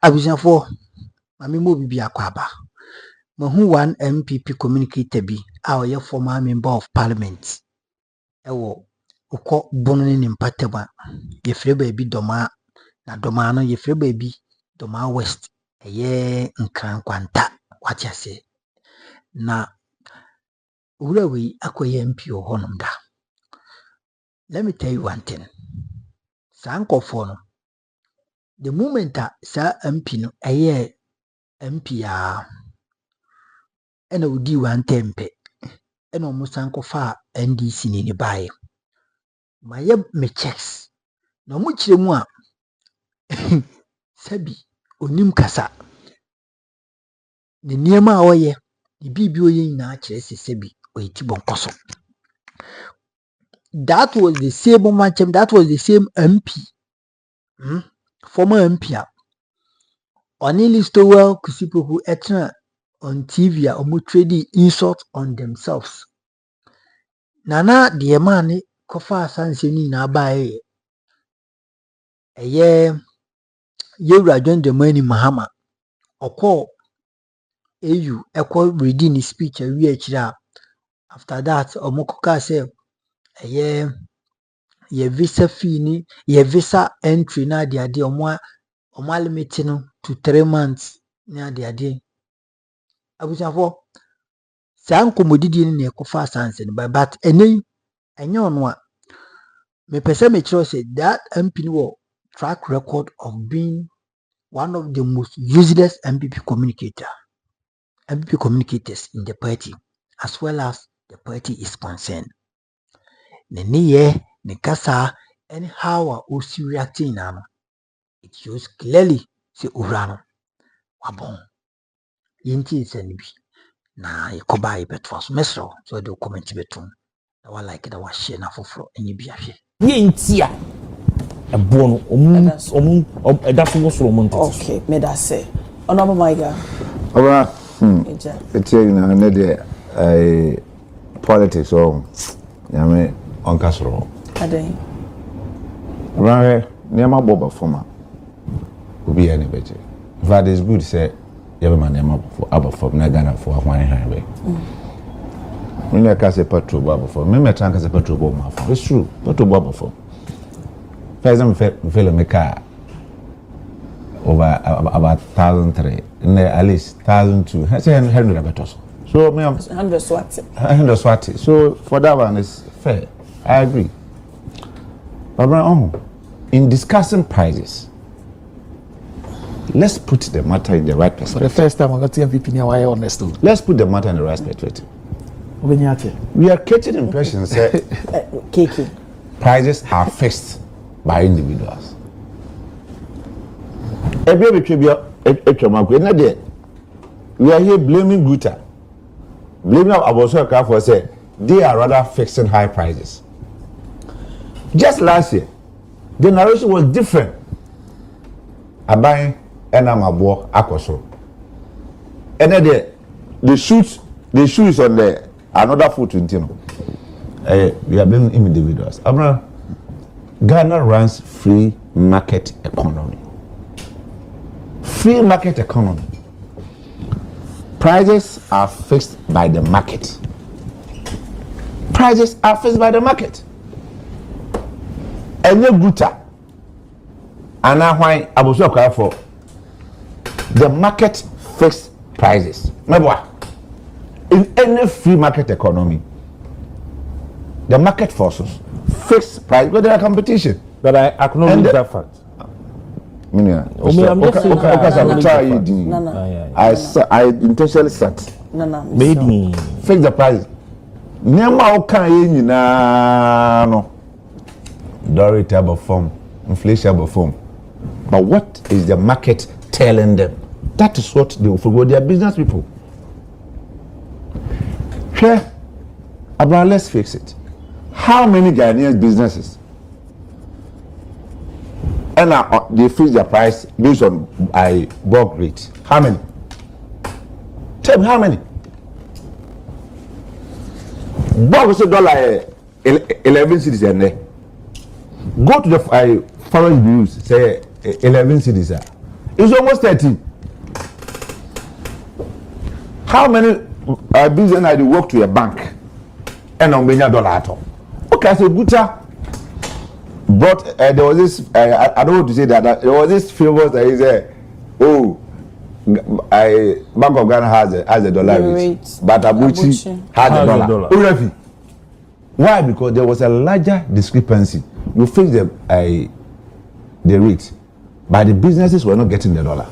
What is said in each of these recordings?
Abusiafo mami mo bibi akwaba. Mahu one NPP communicator bi a oyɛ former member of parliament. Ewo ukɔ bono ne mpatema. Yefrɛ baabi doma na doma no yefrɛ baabi doma west. Ɛyɛ nkrankwanta wate ase. Na owura we akɔyɛ MP wɔ hɔnom da. Let me tell you one thing. Saa nkɔfo no the moment a saa MP no ɛyɛ MP a ɛna odi one term pɛ ɛna ɔmo san kɔfa NDC ni bae. Ma yɛ me checks. Na ɔmo kyerɛ mu a sabi onim kasa. Ne nneɛma a ɔyɛ, ne biribi ɔyɛ nyinaa kyerɛ sɛ sabi ɔyɛ ti bɔnkɔ so. That was the same momentum, that was the same MP. Former MP a ɔne Listowel Kusipoku ɛtena on TV a ɔmo trading insult on themselves. Nana deɛ man ne kɔfa asanse ni nyinaa bae ɛyɛ Yewura John Dramani Mahama ɔkɔ AU ɛkɔ reading his speech awie akyire a after that ɔmo kɔka sɛ ɛyɛ yɛ visa fee ni yɛ visa entry na ade ɔmo limit no to 3 months na ade abusiafo saa nkomodidi ni na ɛkɔfa asanse no but ɛnɛ ɛnyɛ ɔno a me pese me kyerɛ sɛ that MP no wɔ track record of being one of the most useless NPP communicators in the party as well as the party is concerned. Ne kasa and how a osi reacting now it shows clearly say urano wabon yinti senibi na yekoba yebetwa so mesro so do comment betum na wa like da wa share na foforo enye bia hwe yinti a ebo no omu edafo wo soro monte okay me da say honorable maiga ora it's na na de politics o yame on kasoro aden right nema boba forma obi ene beje that is good say you man nema for abafo na Ghana for ahwan han be when you can say petrol abafo me metan can say petrol bo ma for it's true petrol abafo for example feel me car over about 1,003 at least 1,002 say 100 better so me 100 swati so for that one is fair I agree. But in discussing prices, let's put the matter in the right perspective. For the first time I got NPP near why honest. Let's put the matter in the right perspective. We are catching impressions that prices are fixed by individuals. We are here blaming Guta, blaming Abosoka for say they are rather fixing high prices. Just last year, the narration was different. Abayin enamabo akoso. And then the shoes on the another foot you know. We are blaming individuals. Ghana runs free market economy. Free market economy. Prices are fixed by the market. Prices are fixed by the market. Any guta and now why aboso for the market fixed prices. Remember, in any free market economy, the market forces fixed price, but there are competition. But I acknowledge that fact. I intentionally set. Made me fix the price. Nema okan no. Dorotable form, inflation form. But what is the market telling them? That is what they will forgo. They are business people. Here, Abraham, let's fix it. How many Ghanaian businesses and they fix their price based on a bulk rate? How many? Tell me how many? Bulk is $11 cedis there. Go to the foreign news, say 11 cedis. It's almost 13. How many business I work to a bank and on $1 at all? Okay, I said, Guta brought, there was this, I don't want to say that, there was this famous that is Bank of Ghana has a dollar rate, but Abuchi has a dollar. Why? Because there was a larger discrepancy. You fix the rate, but the businesses were not getting the dollar.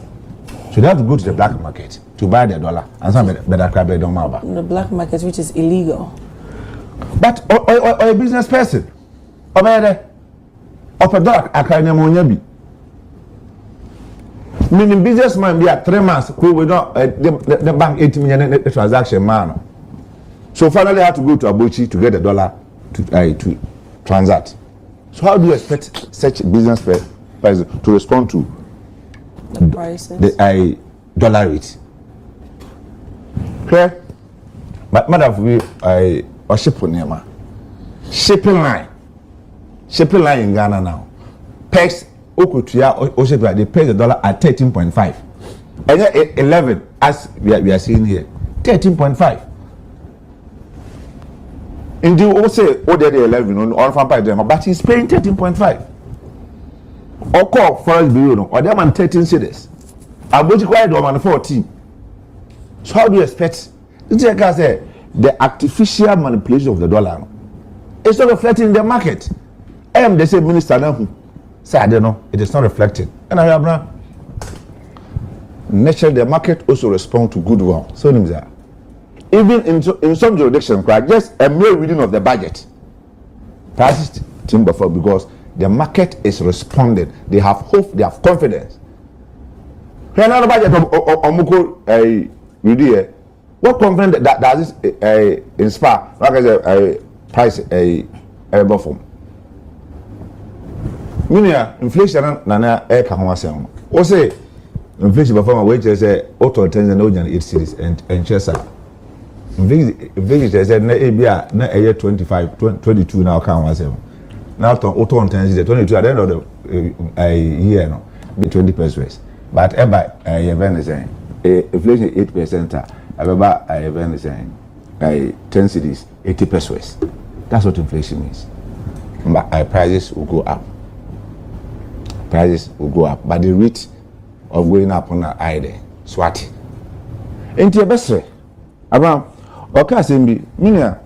So they have to go to the black market to buy the dollar. And some better crab don't matter. The black market, which is illegal. But or a business person, or a dollar, I can't be. Meaning businessman be at 3 months who will not the bank 80 million transaction man. So finally I had to go to Abuchi to get the dollar to transact. So how do you expect such business person to respond to the prices? The dollar rate? Clear? But madam, we or shipping line in Ghana now. Pex Okutuya they pay the dollar at 13.5. And yet 11 as we are seeing here. 13.5. Indeed, we say the 11 on farm by them, but he's paying 13.5. Or call Forest Bureau or them on 13 cities. I'm going to quiet them on 14. So how do you expect? It's like I said, the artificial manipulation of the dollar. It's not reflecting in the market. I am the same minister now. Say I don't know, it is not reflected. And I have now. Naturally, the market also responds to goodwill. So even in some jurisdictions, just a mere reading of the budget, prices timber for because the market is responding. They have hope, they have confidence. Here another budget of Muko what confidence that does this inspire? Like I said, price a form. Minia inflation nana e ka ho asem. O say inflation before my wages say auto tension no jan 8 series and chesa. Inflation say na e bia na e 25 22 now ka ho asem. Now auto tension 22 at the end of the year no be 20%. But e by event is saying inflation 8% ababa event is saying 10 series 80%. That's what inflation means. But prices will go up. Prices will go up, but the rate of going up on the eye swat. Into your best way. Around okay, Simbi, Minia,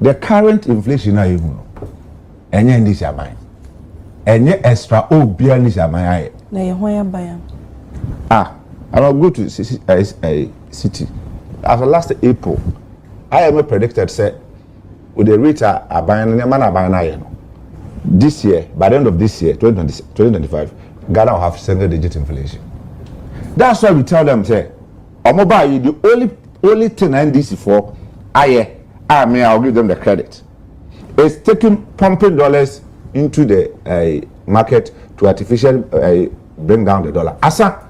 the current inflation are you and yen this your mind. And yet extra beyond this your mind. I will go to a city. After last April, I am predicted say with the rate are buying a man are buying this year, by the end of this year, 2025, Ghana will have single-digit inflation. That's why we tell them, say, the only thing NDC for, I'll give them the credit. It's taking pumping dollars into the market to artificially bring down the dollar. Asa,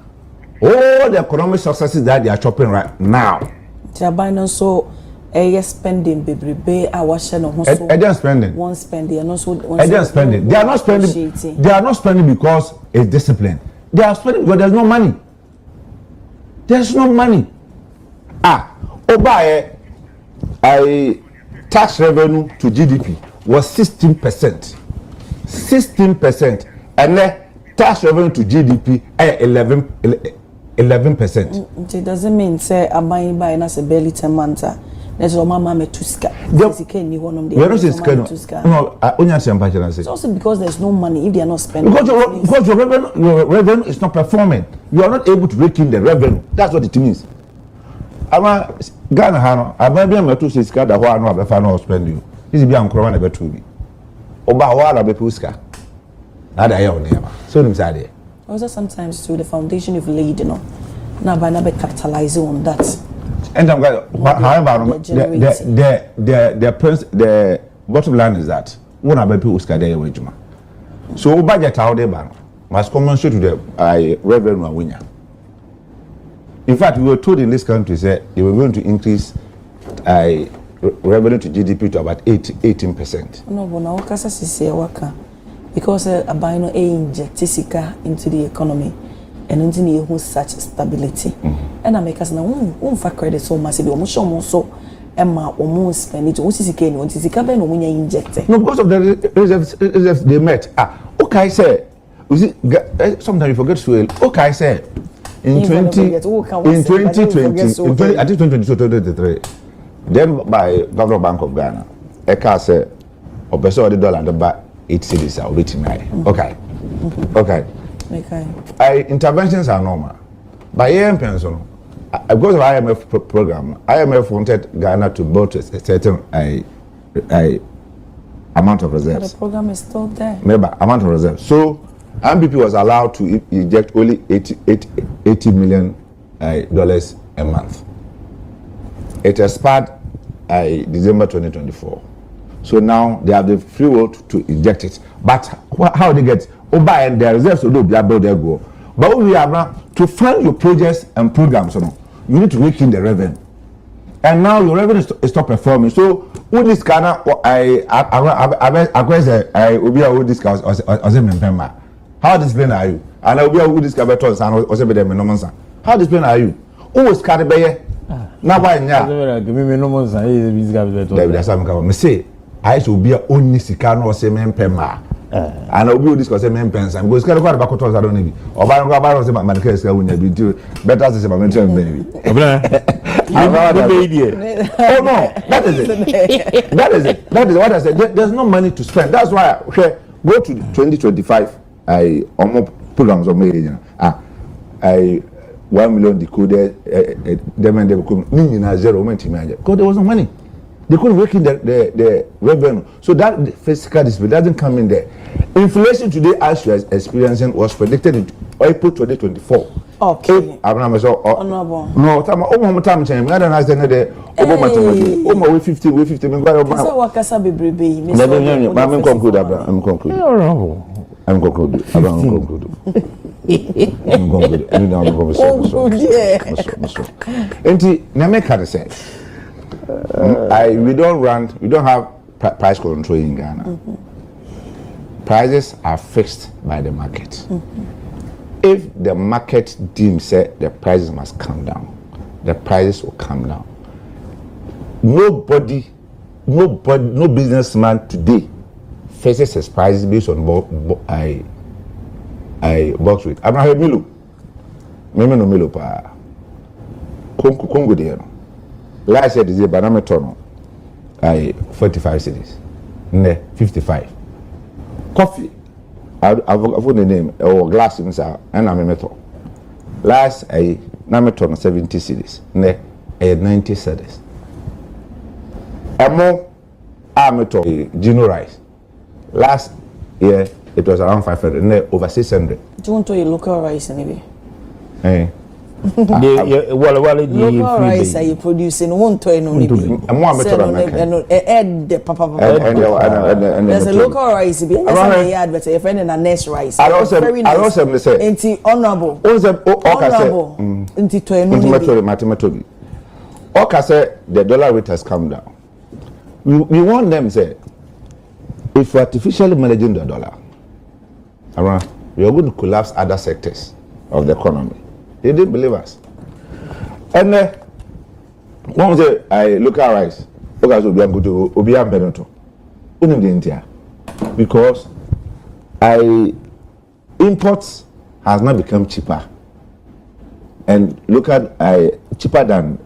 all the economic successes that they are chopping right now. They are buying also. Spending baby I was no spending. One spending and also spending. They are not spending. They are not spending because it's discipline. They are spending because there's no money. There's no money. Tax revenue to GDP was 16%. 16%. And then tax revenue to GDP 11%. It doesn't mean say I'm buying as a barely 10 months. There's a mama me tuska. It's also because there's no money if they are not spending. Because your revenue is not performing. You are not able to rake in the revenue. That's what it means. Ama Ghana hano, ababia metu siska da ho anu abefa no spend you. This be ankroma na betu bi. Oba ho ara be puska. Na da ye onema. So nim say there. Also sometimes too the foundation you've laid, you know. Now by now be capitalizing on that. And I'm going. However, the bottom line is that one of the people who there wejuma. So budget out there must compensate to the revenue and winner. In fact, we were told in this country that they were going to increase revenue to GDP to about 18%. No, but now kasa sisi waka because abino inject sika into the economy. and until who such stability. And I make us now for credit so massive, almost so Emma almost spend it. What is the cane? What is the cabin when you inject? No, because of the reserves they met. Okay, sir. Sometimes you forget to well. Okay, sir. In 2020, I think 2023. Then by Governor Bank of Ghana, Eka said, "O peso the dollar and buy 8 cedis are waiting high." Okay. Interventions are normal. By AM pension, because of IMF program, IMF wanted Ghana to build a certain amount of reserves. But the program is still there. Remember, amount of reserves. So NPP was allowed to inject only $80 million a month. It expired December 2024. So now they have the free will to inject it. But how they get? Buy and their reserves will be able to go. But we have now to fund your projects and programs. You need to rake in the revenue. And now your revenue is not performing. So with this kind of how disciplined are you? And I will be this cabatos and also be them no. How disciplined are you? Who is carried by now? Why not? Give me no more. Me say I should be only Sicano or Semen Pema. And I will be discussing men pens and goes quite back to I don't need. Or I don't say my case when you do better as a mention baby. Oh no, that is it. That is it. That is what I said. There's no money to spend. That's why I go to 2025. I almost programs of me. I 1 million decoded. Them and they become zero because there was no money. They couldn't work in the revenue. So that fiscal discipline doesn't come in there. Inflation today, as you are experiencing, was predicted in April 2024. Okay. Honorable. No, time change. I don't understand the over 50. So what can I be baby? I'm conclude. We don't have price control in Ghana. Prices are fixed by the market. If the market deems that the prices must come down, the prices will come down. No businessman today faces his prices based on box rate. Abraham Milo, Memeno Milo pa Congo de last year, this year, Banametono, 45 cities, 55. Coffee, I've got the name, or glass inside, and I'm a metal. Last year, Nametono, 70 cities, 90 cities. Amo, Gino rice. Last year, it was around 500, over 600. Do you want to eat local rice anyway? Local rice are you producing? Won't to no maybe. There's a local rice. Be yard, but a friend and a nest rice. I also say. Anti honorable. Honorable. Anti to no. Okay, say the dollar rate has come down. We want them say if we're artificially managing the dollar, we are going to collapse other sectors of the economy. They didn't believe us. And one say I look at rice. Okay, so we are going to Obiam Benito. Only the India. Because imports has not become cheaper. And look at cheaper than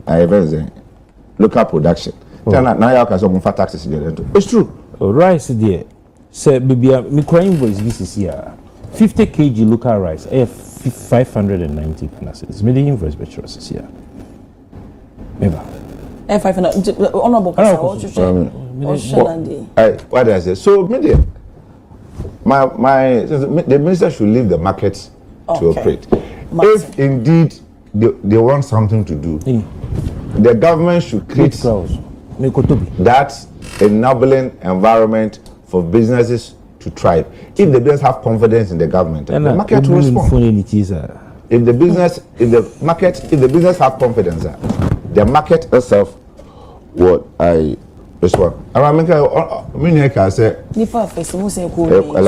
local production. Now you can some taxes. It's true. Rice there. Say baby, me crying voice this is here. 50 kg local rice. 590 classes. Me the invoice betros is here. Maybe. 500. Honorable. What did I say? So media. The minister should leave the market to operate. If indeed they want something to do, the government should create that enabling environment for businesses to thrive. If the business have confidence in the government, the market will respond. If the business have confidence, the market itself will respond. I say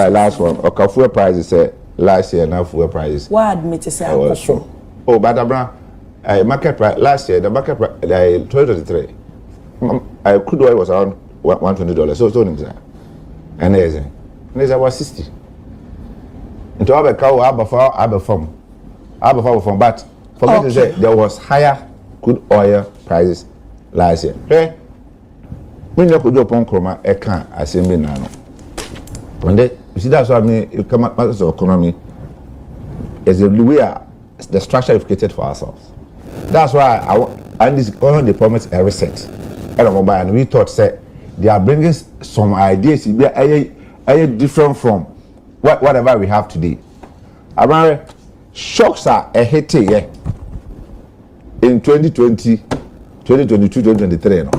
last one. Okafuel price is last year now fuel prices. Why admit to say oh, but market price last year, the market price 2023, crude oil was around $120. So and there's about 60. Into our cow, aber from, but forget to say there was higher crude oil prices last year. Okay, when you could do upon chroma, I can't assemble now. When they you see that's what I mean. You come out of economy is the way the structure we've created for ourselves. That's why and this government they promised a reset. And we thought say they are bringing some ideas different from whatever we have today. About shocks are a hit in 2020, 2022, 2023. No?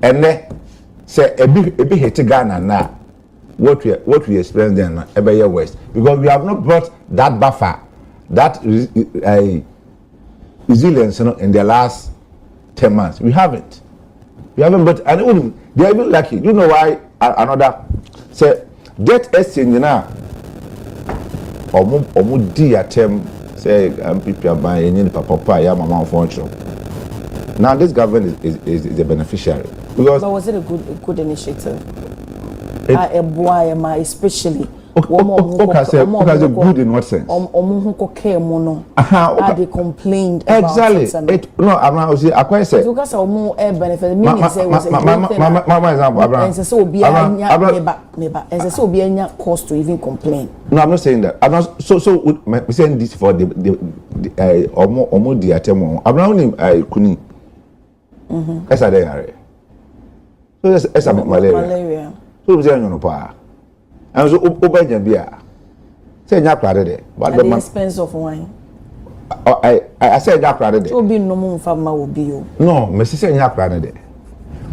And then say a big hit Ghana now. What we experience then Ebeye West, because we have not brought that buffer, that resilience, in the last 10 months. We haven't, but and they are even lucky. You know why? Another say debt exchange now. Omu di attempt say NPP aban any papa ya mama function. Now this government is the beneficiary because. But was it a good initiative? Especially okay, good in what sense? They complained exactly. No, I'm not saying I quite say because benefit meaning say was a example cost to even complain. No, I'm not saying that. I'm not so we're saying this for the omo di atemo. I'm not only kuni. Esa dey are. So esa malaria. So we say no pa. And so obaja bia. Say nya krade there. But the expense of wine. I said nya krade there. So be no mo mfa ma obi o. No, me say nya krade there.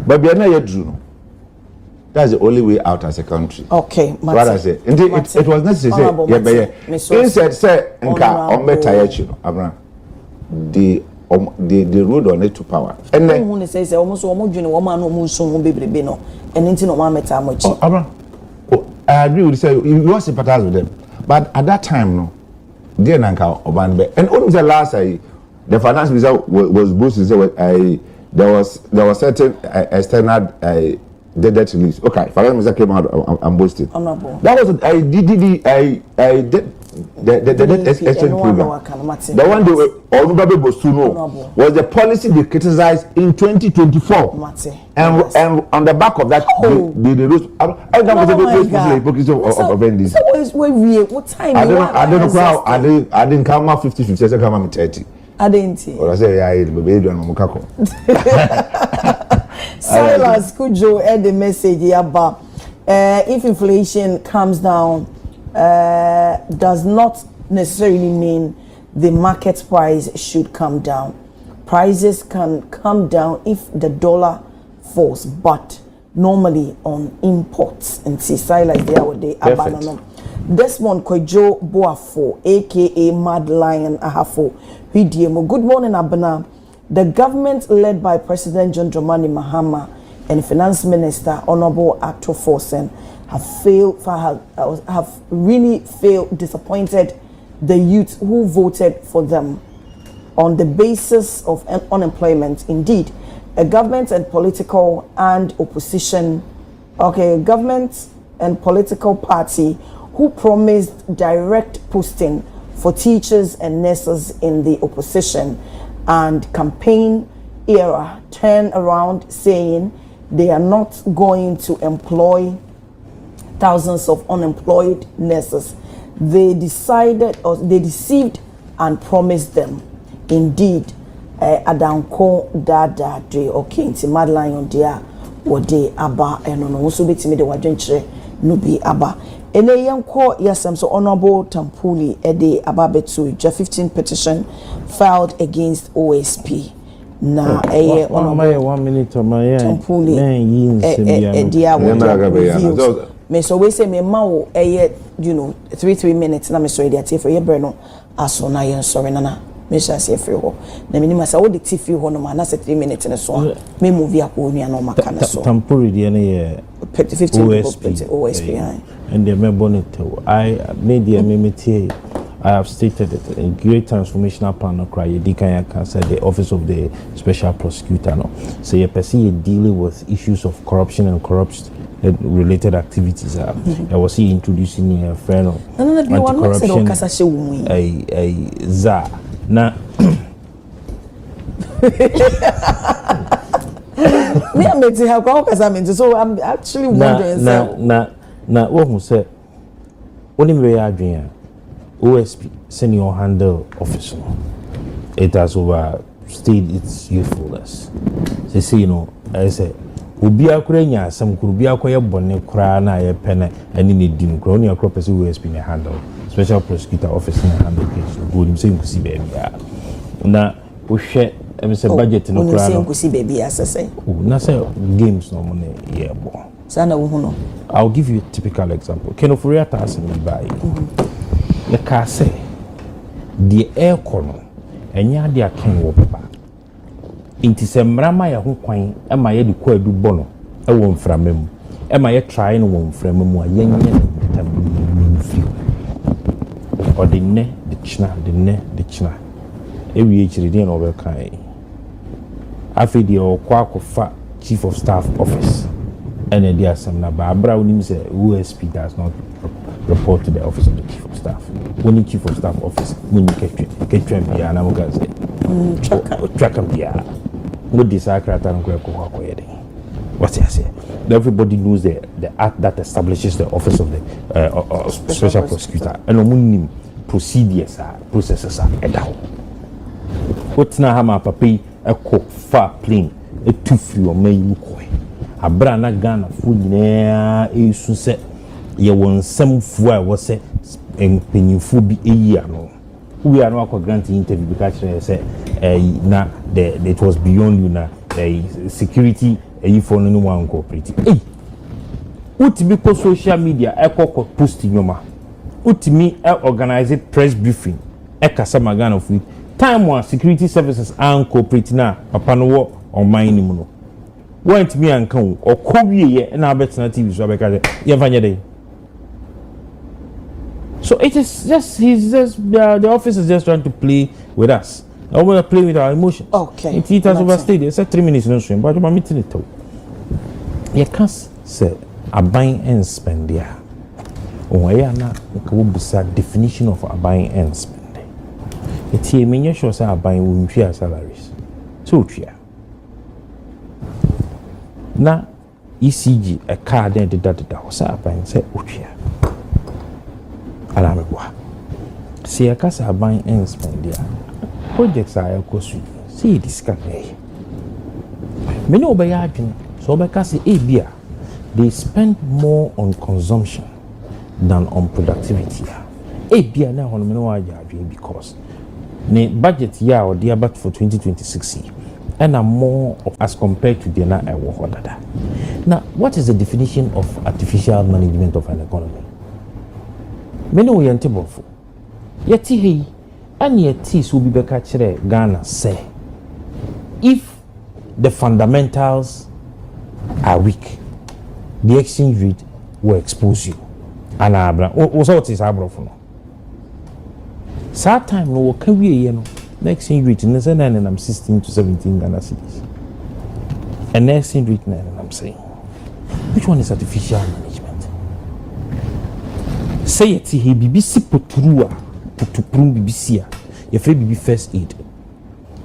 But bia na ye dru no. That's the only way out as a country. Okay, what I say. It was necessary say instead say nka on metayechi no Abraham. The road on it to power. And then who say almost dwene woman no mu nso ho bebrebe no. And into no one met Abraham. I agree with you. You was sympathize with them, but at that time, no, they nanka obanbe. And only the last the finance minister was boosted. There was certain external debt release. Okay, finance minister came out and boosted. That was the exchange program. The one they were was the policy they criticized in 2024. And on the back of that, I don't know how I didn't come out 50-50. I come out 30. I didn't. Or I say baby don't mukako. Silas Kujo had the message about if inflation comes down. Does not necessarily mean the market price should come down. Prices can come down if the dollar falls, but normally on imports. And see, Silas there with the abandon. Desmond Kojo Boafo, aka Mad Lion Ahafo, Hidiemo. Good morning, Abana. The government led by President John Dramani Mahama and Finance Minister Honorable Acto Forsen have really failed, disappointed the youth who voted for them on the basis of unemployment. Indeed, a government and political and opposition, government and political party who promised direct posting for teachers and nurses in the opposition and campaign era turn around saying they are not going to employ thousands of unemployed nurses. They decided or they deceived and promised them. Indeed, Adanko Dada Dre Inti Madeline on dia wode aba eno no so betimi de wadwenkyere no bi aba. Ene yanko yasem so Honorable Tampuli ede aba betu 15 petition filed against OSP. Na Honorable 1 minute of my Tampuli me so we say me ma wo 3 minutes na me so dey for ye bre no aso na ye sorry nana me sha say free ho na me ni ma sa wo de tifi ho no ma na say 3 minutes ne so me move ya ko nua no maka na so Tampuri de ne ye 15 OSP and the member I made the MMT. I have stated it a great transformational plan no cry can say the office of the special prosecutor no so you perceive dealing with issues of corruption and corrupt related activities I was introducing a friend of anti-corruption za na so I'm actually wondering na what who say only me adwen OSP senior handle officer it has overstayed its usefulness. They say I say obi akura nya asem kuru bi akoye bone kura na ye pene ani ne dim kura oni akura person OSP ne handle special prosecutor office ne handle case go nim say nkusi baby na wo hwe em say budget no kura no nkusi baby asese na say games no mo ne ye bo sana wo hu no. I'll give you a typical example. Kenofuria task me buy the car say the air corner and ya de aken wo papa inti se mrama ya ho kwan e ma ye de ko adu bono e wo mframam e ma ye try no wo mframam a ye nye tabi o de ne de china e wi echiri de no be kan afi de o kwa kofa chief of staff office and the asem na ba bra onim say OSP does not report to the office of the chief of staff. When the chief of staff office, when you get bia na mo ga say track bia no disacrata and go what I say. Everybody knows the act that establishes the office of the special prosecutor and omunim procedures processes are edaho. What na ha ma papi e ko far plane e tu free o may you ko abra na Ghana fu nyina e su se ye won sam fu a wo se empenyinfu bi eyi ano we are no akwa grant interview because say na it was beyond you na security for no one cooperate utimi ko social media e ko post nyoma utimi organize press briefing e kasa magana fu time one security services and cooperate na papa no wo on mine ni mu no want me and come or cowie na betina TV so abeka ye vanye dey. So it is just the office is just trying to play with us. I want to play with our emotions. Okay. It has overstayed. It's 3 minutes no swim, but I'm meeting it too. You can't say a buying and spend there. Or ya na a definition of a buying and spend. It's here mean sure say a buying will share salaries. So here. Na ECG a card then the was a buying say uchia. Alameboa. See a casa buying and spend there. Projects are a cost. See this can be. Many obey so because they spend more on consumption than on productivity. Now on because the budget year or the budget for 2026 and are more as compared to the now what is the definition of artificial management of an economy? Many we antable for yet he and yet will be back Ghana say if the fundamentals are weak, the exchange rate will expose you. And also what is abroad for no. Sad time no can we the exchange rate in the and I'm 16 to 17 Ghana cedis. And the exchange rate and I'm saying which one is artificial management? Say it he BBC potrua potuprum BBC ya free BB first aid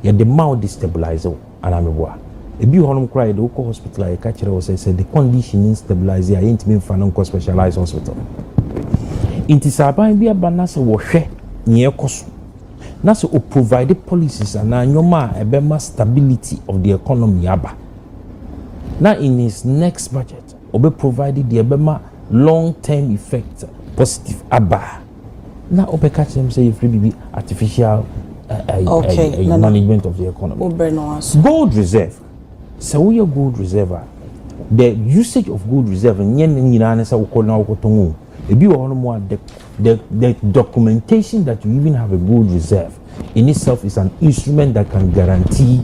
ya the mouth destabilizer and I'm a ebi honum cry the local hospital I catch was said the condition is stabilize ya ain't mean for non specialized hospital inti saban bi abana se wo hwe ne ekoso na se o provide policies and anyoma ebema stability of the economy aba now in his next budget obe provided the ebema long term effect positive aba now obe catch them say free BB artificial management of the economy. Gold reserve. So we are gold reserve. The usage of gold reserve the documentation that you even have a gold reserve in itself is an instrument that can guarantee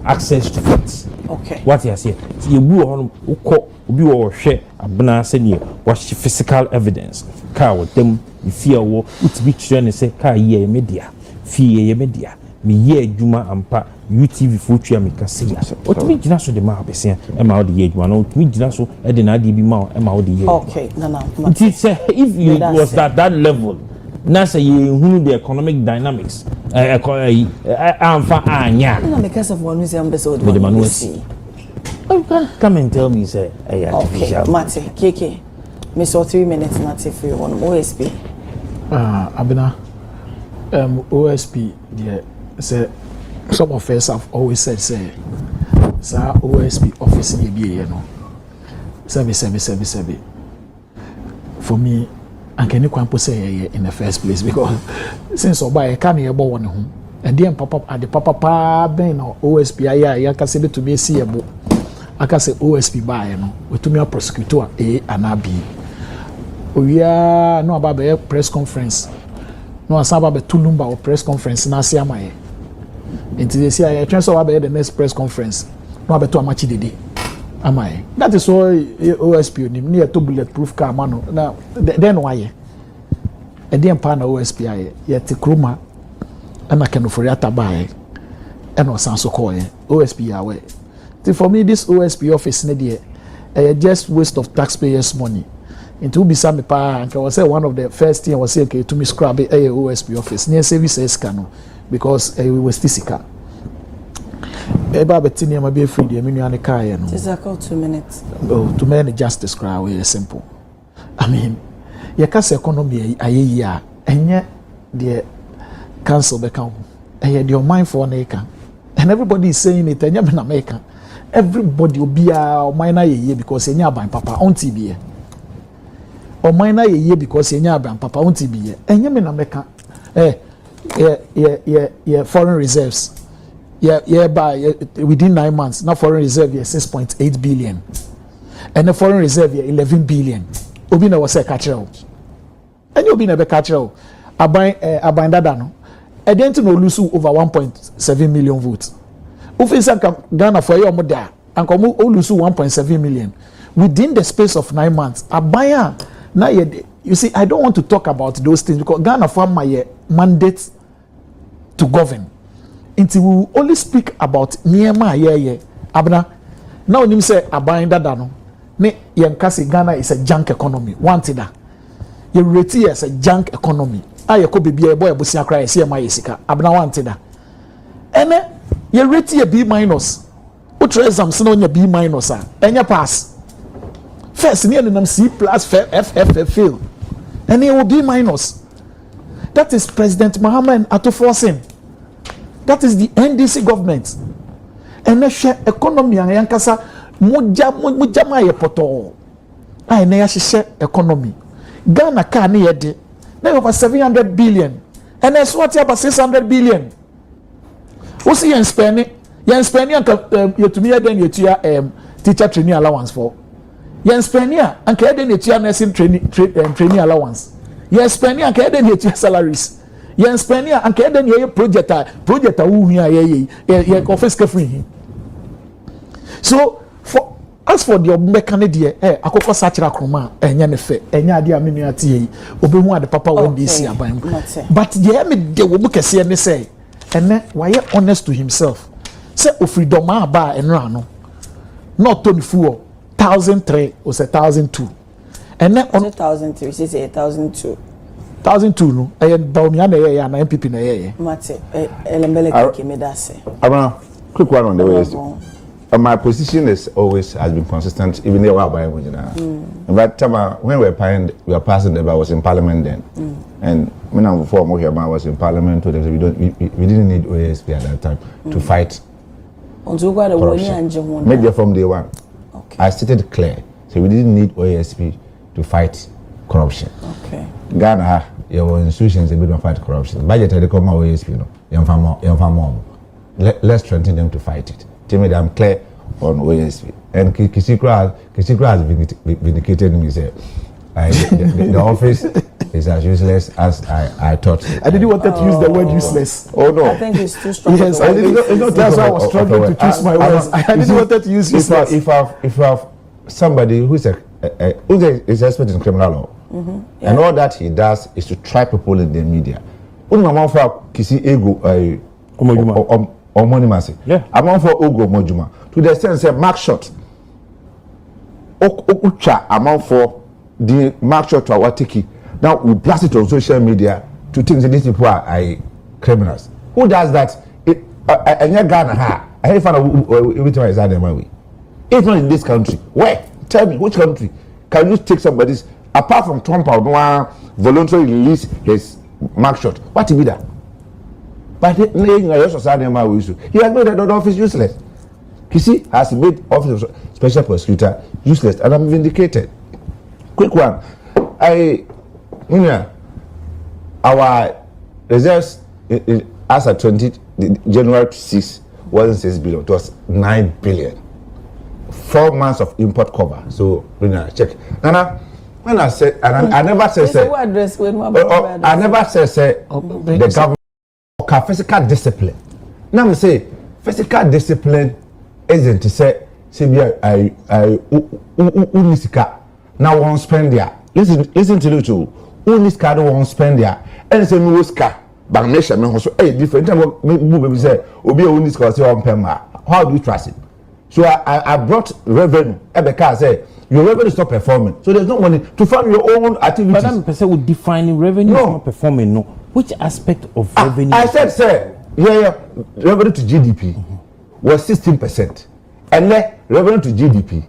access to funds. Okay. What you say? You will be or share a banana senior, watch physical evidence. Car with them, you fear war, which be trying to say, car ye media, fear media, me ye Juma and pa, UTV future me can see. What me Jinaso the Mao be saying, Emma the age one, or me Jinaso, Edina DB Mao, Emma the year. Okay, no. If you was that level. Now say you who the economic dynamics. I'm fine. Yeah. Because of one museum episode. With the man see. You can't come and tell me say. Okay, Mate, KK. Me saw 3 minutes not if you want OSP. Abena. OSP. Yeah. Say some of us have always said say. Sa OSP office ye be you know. Sebi. For me. And can you quite say in the first place because since Oba can you born home and then papa at the papa ben or OSP I can say to me see a book. I can say OSP by you know with to me a prosecutor A and B. We are no about a press conference. No about a tulumba or press conference na see my into the CIA chance about the next press conference. No about to amachi dede. Am I? That is why OSP near to bulletproof car man. Now then why? And then pan OSP yet the kruma and I can for yata buy and was so call OSP away. For me, this OSP office nedia just waste of taxpayers' money. Into be some pa and I was say one of the first thing I was say okay to me scrub a OSP office near services cano because we was tisika. Eba betini ma be free the menu and car no. It's like 2 minutes. Oh, to me justice cry way simple. I mean, your case economy aye ya enye the council be count. And your mind for an acre. And everybody is saying it enye na make. Everybody will be a minor ye because enye ban papa on TB. Or minor ye because enye ban papa on TB. Enye me na make. Foreign reserves. By within 9 months, now foreign reserve 6.8 billion, and the foreign reserve 11 billion. Obina was a catcher, and you been a catcher. I bind that down. I didn't know lose over 1.7 million votes. Ufisa Ghana for your mother and come lose 1.7 million within the space of 9 months. I buy now. You see, I don't want to talk about those things because Ghana for my mandate to govern. Until we will only speak about Niema Abna. Now when you say Abain Dadano, ne Yankasi Ghana is a junk economy. Wanted that. You rate it as a junk economy. I could be a boy Busia cry, see my Isika. Abna wanted that. And you rate a B minus. Utresam Sinonia B minus, and you pass. First, near them C plus F fail. And it will be minus. That is President Mohammed Atoforsin. That is the NDC government. And the share economy and yankasa mujama ye poto. I na share economy. Ghana ka na yede. Na over 700 billion. And that's what about 600 billion. What's yen spending? Yen spending you to me then you teacher training allowance for. Yen spending and ka den you nursing training allowance. Yen spending and ka den you salaries. Yen spending and ka den you project who here office free. So as for the mechanic akoko sachira kroma enya ne fe enya ade amenu ate obehu ade papa when dey see aban but the me de wo bu kese ne say ene why honest to himself say o freedom aba enra no not 24 1003 or 1002 ene on 2003 say 1002 1002 no baumia na ye na NPP na ye mate elembele keke me da say Abana, quick one on the way. My position has been consistent, even though we're buying But when we were passing the bill, I was in Parliament then, and when I was in Parliament, we didn't need OASP at that time to fight corruption. Maybe from day one, I stated clear, so we didn't need OASP to fight corruption. Okay. Ghana, your institutions a bit of fight corruption. Budget had to come OASP, let's strengthen them to fight it. Tell me that I'm clear on OSP. And Kisikra has vindicated me. Say, the office is as useless as I thought. I didn't want to use the word useless. Oh no. I think it's too strong. Yes, I didn't. It's not That's why I was struggling to choose my words. I didn't want to use useless. If I have somebody who's is expert in criminal law, and all that he does is to try people in the media. Unamount for kisi ego omonimasi. Yeah. Amount for ogo mojuma. To the extent say mark shot. Okucha amount for the mark shot to our tiki. Now we blast it on social media to think that these people are criminals. Who does that? And you're Ghana, I have found everything is that way. It's not in this country. Where? Tell me, which country can you take somebody's, apart from Trump or no voluntarily release his mark shot? What will be that? But he has made the office useless. You see, has made office of special prosecutor useless, and I'm vindicated. Quick one. Our reserves as at January 6 wasn't 6 billion, it was 9 billion. 4 months of import cover. So, check. Nana, when I said, and I never said, I never said, the government or physical discipline. Now, I say, physical discipline isn't to say, unisika. Now, won't spend there. Listen to you too. Unisika won't spend there. And it's a new ska. But nation, different. Maybe say, Obi unisika say on pema. How do you trust it? So I brought revenue. Ebeka say your revenue is not performing. So there's no money to fund your own activities. But that person would define revenue is not performing. No, which aspect of revenue? I said, sir, revenue to GDP was 16%, and then revenue to GDP,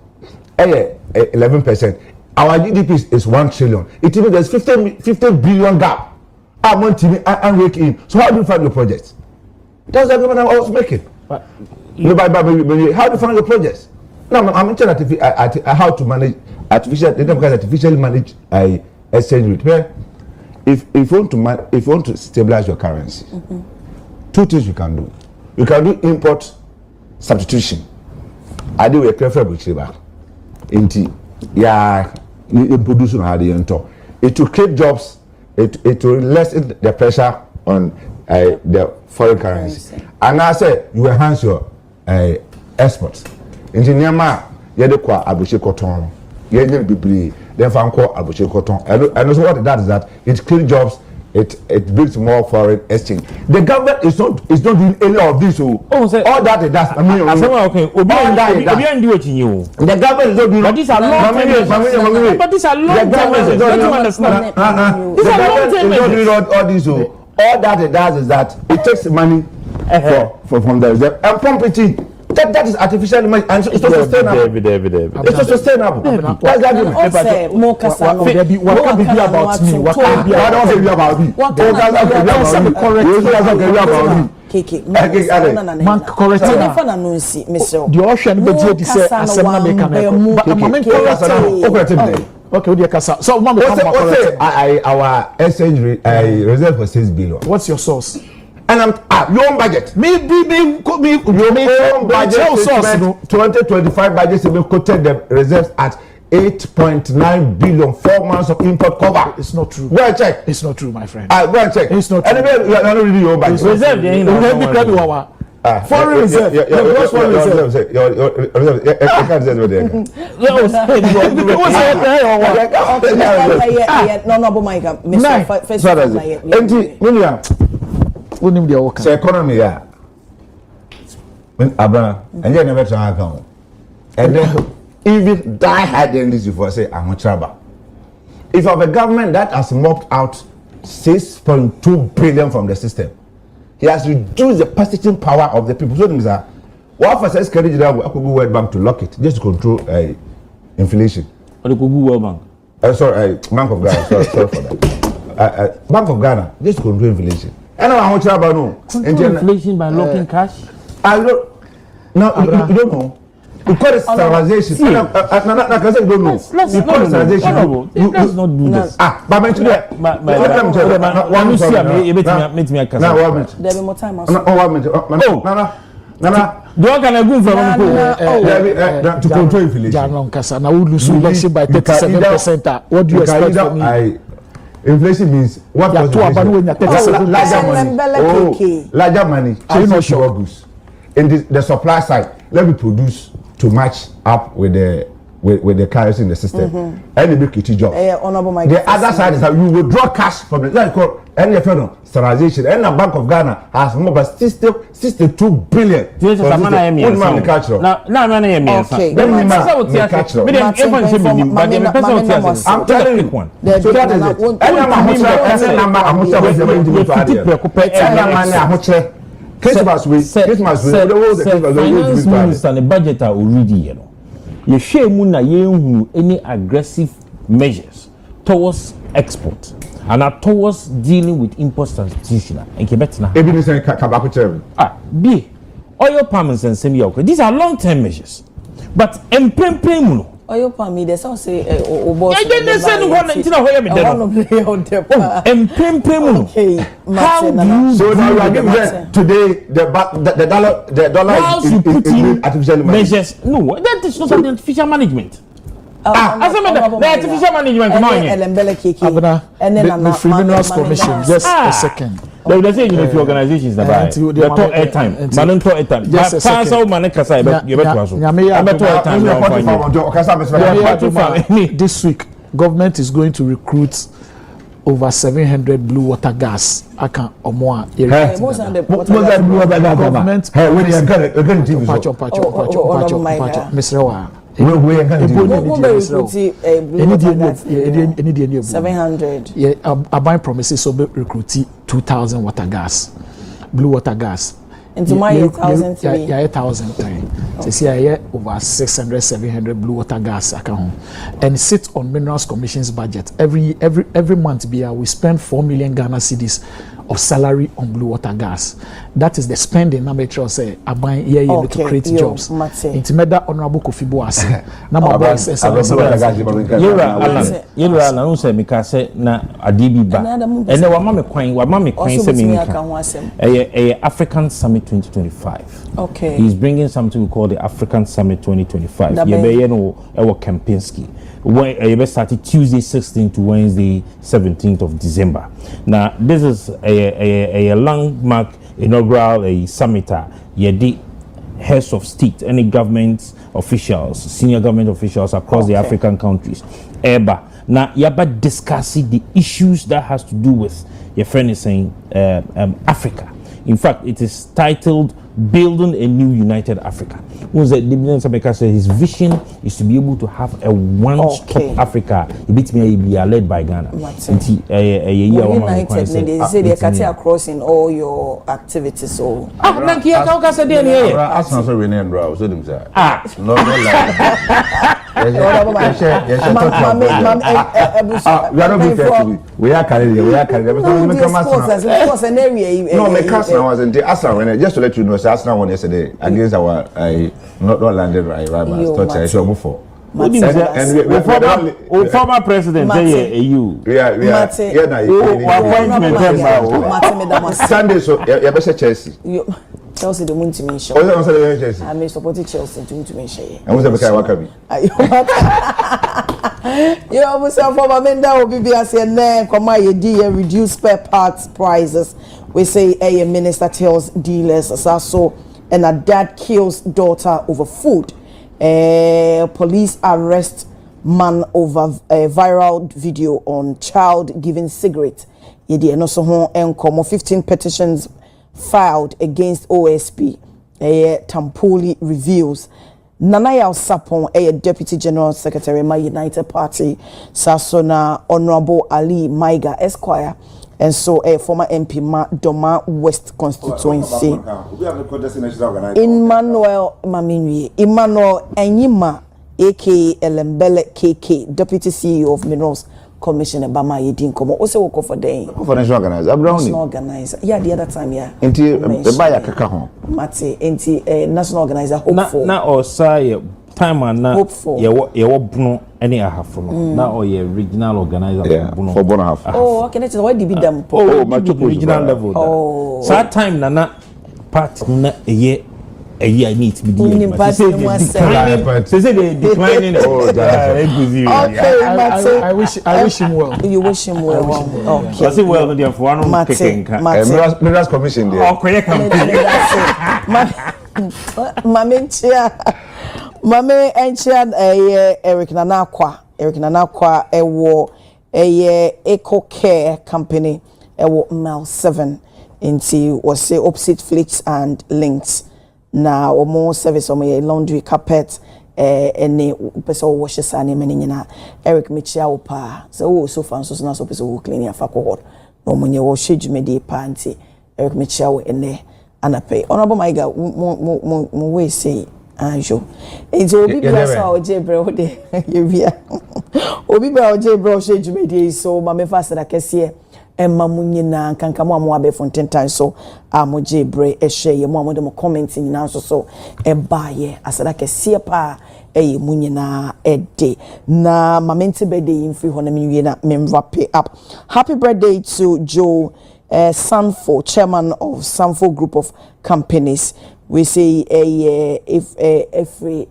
11%. Our GDP is 1 trillion. It means there's 15 billion gap. I'm raking in. So how do you fund your projects? That's the argument I was making. But how do you fund your projects? Now I'm interested at how to manage artificially manage exchange rate. If you want to stabilize your currency, two things you can do. You can do import substitution. I do a careful buchiba. You produce it will create jobs. It will lessen the pressure on the foreign currency. And I say you enhance your exports. Into Nyama, you do kwa abuche cotton, you need bibli, then fan kwa abuche cotton. And also what it does is that it creates jobs, it builds more foreign exchange. The government is not doing any of this. All that it does. I mean, okay. The government is not doing. But these are long term. But these are long term. The government is not doing all this. All that it does is that it takes money from the reserve and pump it in. That is artificial money, and it's not sustainable. It's not sustainable. What's that doing? What can be about me? What can be about me? What can be about me? Man correct the ocean but you say asema make okay, we kasa. So mama our exchange reserve for 6 billion. What's your source? And I'm your own budget. Me your own budget. 2025 budget we quoted the reserves at 8.9 billion, 4 months of import cover. It's not true. Go and check. It's not true, my friend. Go and check. It's not true. Anyway, you are not reading your own budget. Reserve, foreign reserve. Your foreign reserve. So economy, yeah. When Abra, and you never try account. And then even die had this before say I'm a trouble. If you have a government that has mopped out 6.2 billion from the system, he has reduced the purchasing power of the people. So what for says carry that World Bank to lock it just to control inflation. Or the World Bank? Sorry, Bank of Ghana. Sorry for that. Bank of Ghana just to control inflation. And how much about no? Control inflation by locking cash? I don't. No, you don't know. We call it sterilization. You don't know. Let's not do this. But mention that. To control inflation. Now we lose election by 37%. What do you expect from me? Inflation means what? Yeah, two about when larger money. Goods. In the supply side, let me produce to match up with the currency in the system. Any big kitty job. The other side is that you withdraw cash from the like any sterilization. And the Bank of Ghana has more than 62 billion. Agriculture. Now, okay. I'm telling you one. So that is it. Christmas week. Finance minister and the budget are already, you know. You share muna you any aggressive measures towards export and are towards dealing with import substitution and Quebec now. B oil palms and semi. These are long-term measures, but oil palm there's also say how do you so now you are giving today the dollar is artificial measures. No, that is not artificial management. The artificial management and then the Minerals Commission, just a second. They say you know organizations that buy. They talk airtime. Man talk airtime. Just a second. This week, government is going to recruit over 700 blue water gas. I can or more. Government. Mr. 700. Yeah, I buy promises so recruit 2,000 water gas, blue water gas. Into my 1,003. Yeah, 1,003. So see, I over 600, 700 blue water gas account, and sit on Minerals Commission's budget every month. We spend 4 million Ghana cedis of salary on blue water gas. That is the spending. Now make sure say I buy here to create jobs. Intimate honorable Kofi Boas. Now my boy says Yura na unse mika say na adibi ba. And then wa mama coin say me African Summit 2025. Okay. He's bringing something we call the African Summit 2025. Yebe no ewo Kempinski. When started Tuesday 16th to Wednesday 17th of December. Now this is a landmark inaugural summit. The heads of state, any government officials, senior government officials across the African countries. Now yaba discussing the issues that has to do with your friend is saying Africa. In fact, it is titled Building a New United Africa. His vision is to be able to have a one-stop Africa. They are led by Ghana. United, they say they cut across in all your activities. So, we are carrying. Just to let you know, Arsenal won yesterday against our not landed rivals. Former president, you. Sunday, so you better Chelsea. Chelsea, the moon to me. I may support Chelsea to me. And what's the Wakabi? You almost have former member of BBS and come my idea reduce spare parts prices. We say a minister tells dealers so and a dad kills daughter over food. Police arrest man over a viral video on child giving cigarette. Yedi no so ho enkomo 15 petitions filed against OSP. Tampoli reveals Nanaya Sapon, Deputy General Secretary, my United Party, Sasona Honorable Ali Maiga Esquire, and so a former MP Doma West constituency. Emmanuel Enyima, aka Elembele KK, Deputy CEO of Minerals Commission Bama Yedin Komo. Also work for day. For national organizer. National organizer. Yeah, the other time, yeah. Inti the buyer kaka Mate, inti national organizer hopeful. Na or say time and na hopeful. Ye buno any ahafuno. Na or ye regional organizer buno. For buno half. Oh, okay, that's why did them. Oh, regional level. Oh. So time na part na ye a year needs to be declining. Oh, that's I wish him well. You wish him well. Okay. I say well, the one kicking. Minerals Commission there. Oh, correct. Mame enchian Eric Nanakwa ewo Eco Care Company ewo Mile 7 into was say opposite Flix and Links na omo service omo laundry carpet any person washes and many na Eric Michia opa so far so na so person clean ya fa cohort no munye wo hwedwumede panty Eric Michia wo ene anape honorable my guy mo we say anjo enti obi bia so oje bre o de yebia obi bia oje bre o hwedwumede so ma me fa sada kese emma munyina kankamu amu abe fontentan so amoje bre ehye ye mu amode mo comment nyina so ebaye asada kese pa eye munyina ede na mamenti birthday imfri ho na menwie na wrap up. Happy birthday to Joe Sanfo, chairman of Sanfo Group of Companies. We say every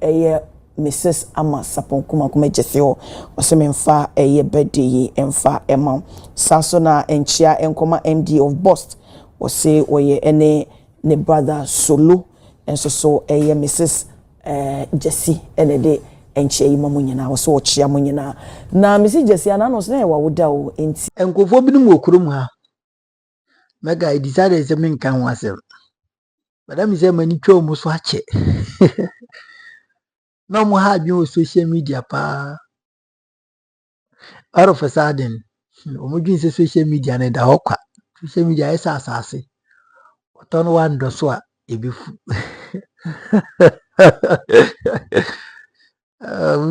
Mrs. Ama Sapon kuma jeseo osemenfa birthday emfa ema Sansona enchia enkoma MD of Bost o say oye ene ne brother Solo enso so Mrs. Jesse ene de enchia imamu nyina wo so ochia mu nyina na Mrs. Jesse anano so na wa woda o enti enkofo binum okurum ha mega I decided to make kan wasem madam say mani twa mu so ache no mo ha bi on social media pa out of a sudden omudwin say social media na da hokwa social media esa asase oton wan do so a ebifu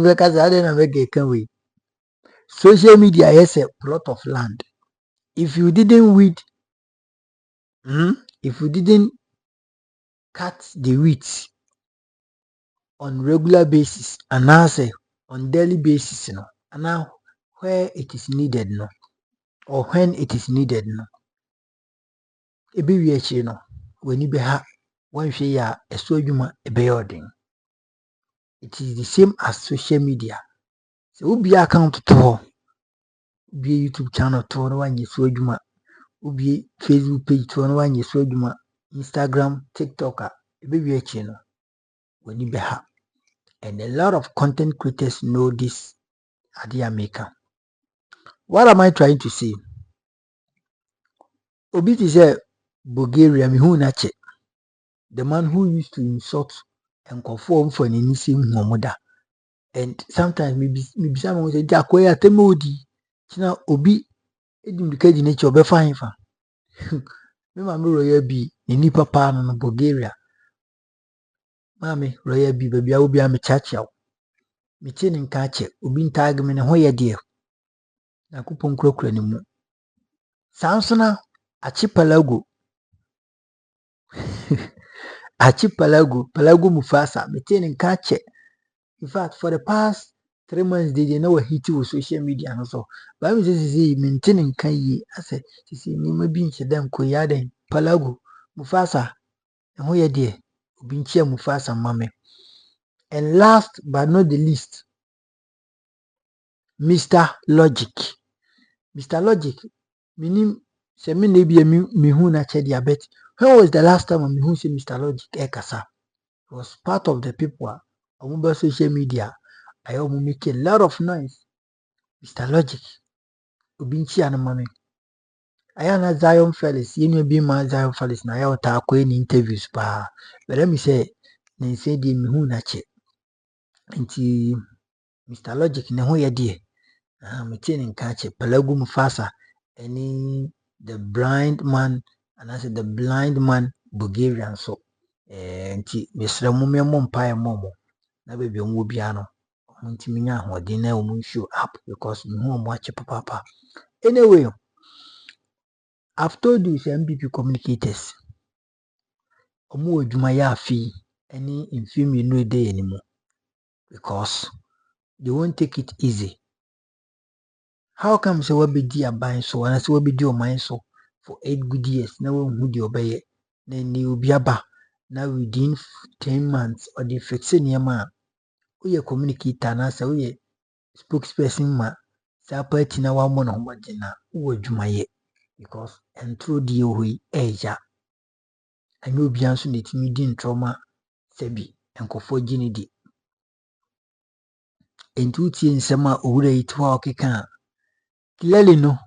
because I didn't make a can we social media is a plot of land. If you didn't weed if you didn't cut the weeds on regular basis and also on daily basis, and now where it is needed, or when it is needed, it be when you be one share a sojuma a building. It is the same as social media. So we be account to be YouTube channel to one you sojuma, be Facebook page to one you sojuma, Instagram, TikTok, it be when you be and a lot of content creators know this idea maker. What am I trying to say? Obi say Bulgaria mihu nache. The man who used to insult and conform for an innocent momoda. And sometimes maybe someone say Jakoya temodi. China Obi edim dikaji nature be fine fa. Me mami royal bi ni papa no Bulgaria. Mami royal bi baby a obi am chacha. Me tin nka che obi ntag me ne ho ye de. Na kupon krokra ni mu. Sansona Archipelago Pelago Mufasa maintaining catch. In fact, for the past 3 months, they didn't know hit with social media and so. But I was just maintaining Kayi. I said, you being them Koyaden, Pelago, Mufasa, and who you dear, Binchia Mufasa, Mammy. And last but not the least, Mr. Logic. Mr. Logic, meaning, Semi maybe a mihuna chedia bet. When was the last time Mihu see Mr. Logic Ekasa? He was part of the people on social media. I almost make a lot of noise. Mr. Logic, Ubinchi and Mammy. I am a Zion Fellis, you may be my Zion Fellis, na ya ta in interviews pa. But let me say, they say the Mihuna che. Nti Mr. Logic ne ho ye die. Maintaining catch Pelago Mufasa, any the blind man, and I said the blind man Bulgarian so nti mesra mu me mpa e momo na baby omo biano nti minya hodin na omo show up because me ho omo ache papa. Anyway, I've told you NPP communicators omo adwuma ya afi any infim you know dey anymore because they won't take it easy. How come say we be di aban so and say we be di o man so for 8 good years na we hu di obeye na ni obi aba now within 10 months or the fixing yama we communicator na say we spokesperson ma sa party na wa mo no mo na wo adwumaye because entro die hoi eja anyo obi anso na timi di ntroma sabi enkofo gini di entu tie nsema owura yi to okeka clearly no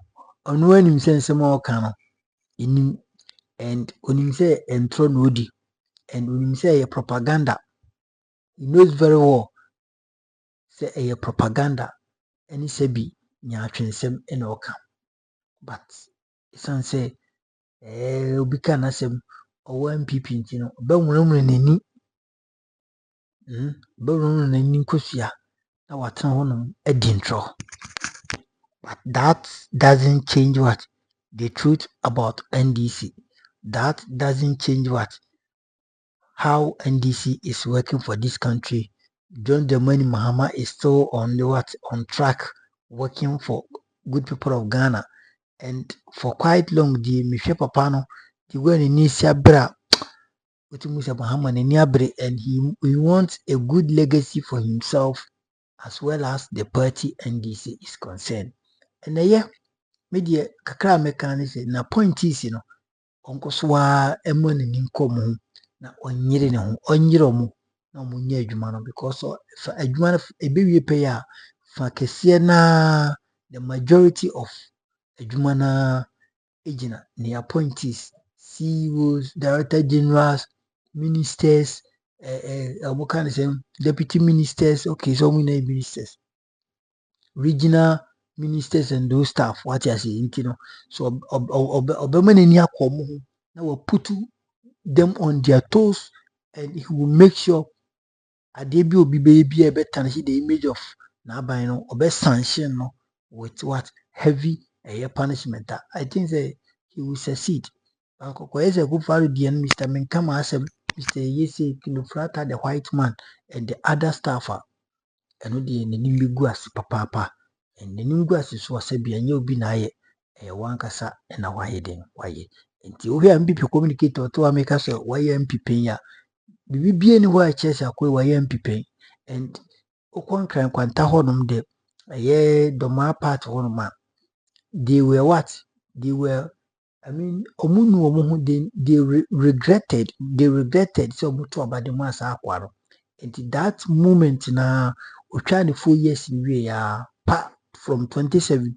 onu anim se nsema oka no enim and onim se entro no odi and onim se propaganda. He knows very well say a propaganda any sebi nya atwensem ena oka but isan say obi ka na sem owo NPP ntino ba nwuramura nani ba nwuramura nani kosua na watan honum edi ntro. But that doesn't change what the truth about NDC. That doesn't change what how NDC is working for this country. John Dramani Mahama is still on the on track working for good people of Ghana, and for quite long the Michelle Papano the way in Nisia Bra Mahama and he wants a good legacy for himself as well as the party NDC is concerned. And media kakra mekanise na point is onko so a emo ne ninkom na onyire ne ho onyire omo na omo nya adwuma no because fa adwuma no ebewie pay a fa kese na the majority of adwuma na ejina ne appointees CEOs, director generals, ministers, omo kan say deputy ministers, okay, so we know ministers, regional ministers and those staff what you say intino so obemani ni akomo ho na we put them on their toes and he will make sure ade bi obi be tarnish the image of na ban no obe sanction no with what heavy punishment. I think that he will succeed. Akoko eze go faru the Mr. Menkama asem Mr. Yese Kinofrata the white man and the other staffer eno de nanim begu ase papa and nanim gu ase so asabi anya obi na aye wankasa na waye den waye nti wo hia MPP communicator to ameka so waye MPP ya bibie ni wa chese akoi waye MPP and okonkran kwanta honum de doma part honum a they were what they were I mean omunu omo they regretted so mutu abade mu asa akwaro and that moment na trying 4 years in we from 2017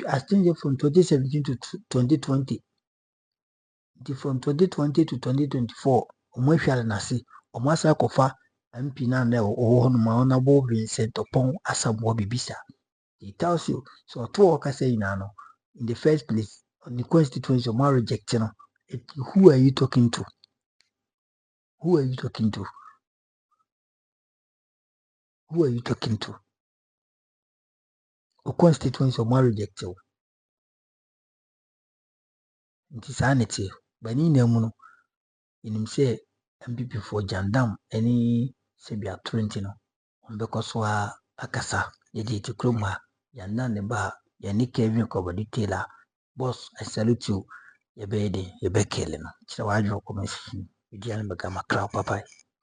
I think from 2017 to 2020 from 2020 to 2024 omo hwale na se omo asa kofa MP na na o no ma na bo Vincent Opon asabo bibisa. It tells you so to work say na no in the first place on the constituency of rejecting no who are you talking to? Who are you talking to? Who are you talking to? O constituency of rejected. It is sanity. Bani nemu no inim say MPP for Jandam any sebia 20 no because wa akasa yedi to kroma Jandam ne ba yani Kevin ko detail boss I salute you ye be de ye be kele no kira wa jo ko mesi idian be ga makra papa